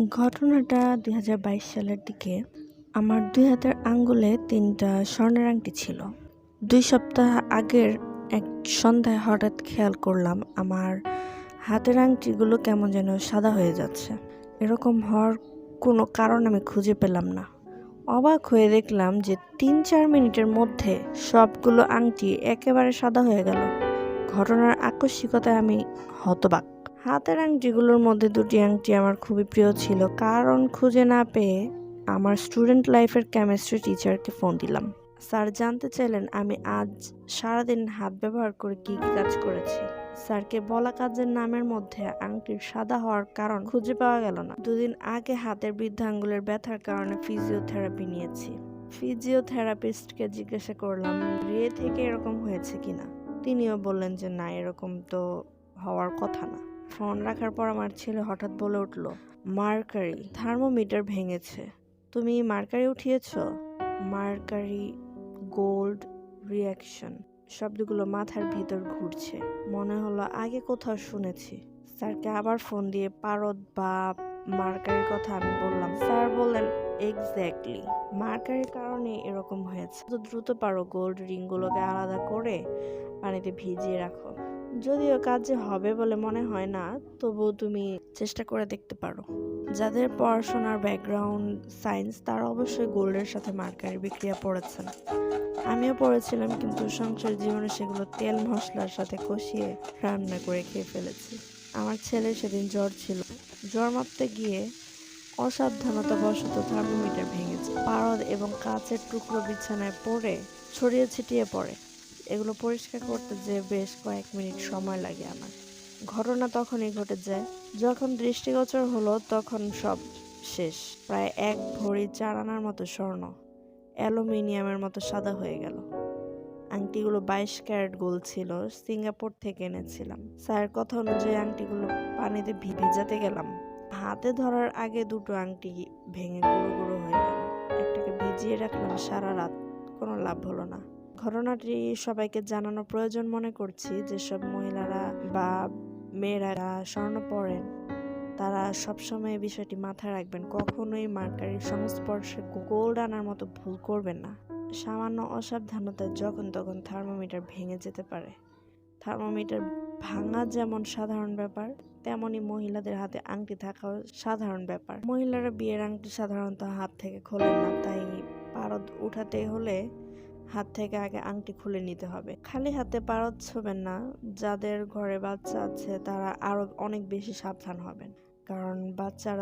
ঘটনাটা ২০২২ সালের দিকে। আমার ২ হাতের আঙ্গুলে ৩টা স্বর্ণের আংটি ছিল। ২ সপ্তাহ আগের এক সন্ধ্যায় হঠাৎ খেয়াল করলাম আমার হাতের আংটিগুলো কেমন যেন সাদা হয়ে যাচ্ছে। এরকম হওয়ার কোনো কারণ আমি খুঁজে পেলাম না। অবাক হয়ে দেখলাম যে ৩-৪ মিনিটের মধ্যে সবগুলো আংটি একেবারে সাদা হয়ে গেল। ঘটনার আকস্মিকতায় আমি হতবাক। হাতের আংটিগুলোর মধ্যে ২টি আংটি আমার খুবই প্রিয় ছিল। কারণ খুঁজে না পেয়ে আমার স্টুডেন্ট লাইফের কেমিস্ট্রি টিচারকে ফোন দিলাম। স্যার জানতে চাইলেন আমি আজ সারাদিন হাত ব্যবহার করে কি কি কাজ করেছি। স্যারকে বলা কাজের নামের মধ্যে আংটির সাদা হওয়ার কারণ খুঁজে পাওয়া গেল না। ২ দিন আগে হাতের বৃদ্ধাঙ্গুলের ব্যথার কারণে ফিজিওথেরাপি নিয়েছি। ফিজিওথেরাপিস্টকে জিজ্ঞাসা করলাম বিয়ে থেকে এরকম হয়েছে কিনা। তিনিও বললেন যে না, এরকম তো হওয়ার কথা না। ফোন রাখার পর আমার ছেলে হঠাৎ বলে উঠল, মার্কারি থার্মোমিটার ভেঙেছে। তুমি মার্কারি উঠিয়েছ? মার্কারি, গোল্ড, রিয়াকশন শব্দগুলো মাথার ভিতর ঘুরছে। মনে হলো আগে কোথাও শুনেছি। স্যারকে আবার ফোন দিয়ে পারদ বা মার্কারির কথা আমি বললাম। স্যার বললেন এক্স্যাক্টলি মার্কারির কারণে এরকম হয়েছে। তো দ্রুত পারো গোল্ড রিংগুলোকে আলাদা করে পানিতে ভিজিয়ে রাখো। যদিও কাজে হবে বলে মনে হয় না, তবুও তুমি চেষ্টা করে দেখতে পারো। যাদের পড়াশোনার ব্যাকগ্রাউন্ড সায়েন্স তারা অবশ্যই গোল্ডের সাথে মার্কারি বিক্রিয়া পড়েছেন। আমিও পড়েছিলাম, কিন্তু সংসার জীবনে সেগুলো তেল মশলার সাথে কষিয়ে রান্না করে খেয়ে ফেলেছি। আমার ছেলের সেদিন জ্বর ছিল। জ্বর মাপতে গিয়ে অসাবধানতাবশত থার্মোমিটার ভেঙেছে। পারদ এবং কাচের টুকরো বিছানায় পড়ে ছড়িয়ে ছিটিয়ে পড়ে। এগুলো পরিষ্কার করতে যেয়ে বেশ কয়েক মিনিট সময় লাগে আমার। ঘটনা তখনই ঘটে যায় যখন দৃষ্টিগোচর হলো, তখন সব শেষ। প্রায় ১ ভরি ৪ আনার মতো স্বর্ণ অ্যালুমিনিয়ামের মতো সাদা হয়ে গেল। আংটিগুলো ২২ ক্যারেট গোল্ড ছিল, সিঙ্গাপুর থেকে এনেছিলাম। স্যারের কথা অনুযায়ী আংটিগুলো পানিতে ভেজাতে গেলাম। হাতে ধরার আগে ২টো আংটি ভেঙে গুঁড়ো গুঁড়ো হয়ে গেল। একটাকে ভিজিয়ে রাখলাম সারা রাত, কোনো লাভ হলো না। ঘটনাটি সবাইকে জানানো প্রয়োজন মনে করছি। যেসব মহিলারা বা মেয়েরা স্বর্ণ পরেন তারা সবসময় এই বিষয়টি মাথায় রাখবেন, কখনোই মার্কারির সংস্পর্শে গোল্ড আনার মতো ভুল করবেন না। সামান্য অসাবধানতায় যখন তখন থার্মোমিটার ভেঙে যেতে পারে। থার্মোমিটার ভাঙা যেমন সাধারণ ব্যাপার, তেমনি মহিলাদের হাতে আংটি থাকাও সাধারণ ব্যাপার। মহিলারা বিয়ের আংটি সাধারণত হাত থেকে খোলেন না, তাই পারদ উঠাতে হলে হাত থেকে আগে আংটি খুলে নিতে হবে। খালি হাতে পারদ ছোবেন না। যাদের ঘরে বাচ্চা আছে তারা আরো অনেক বেশি সাবধান হবেন, কারণ বাচ্চারা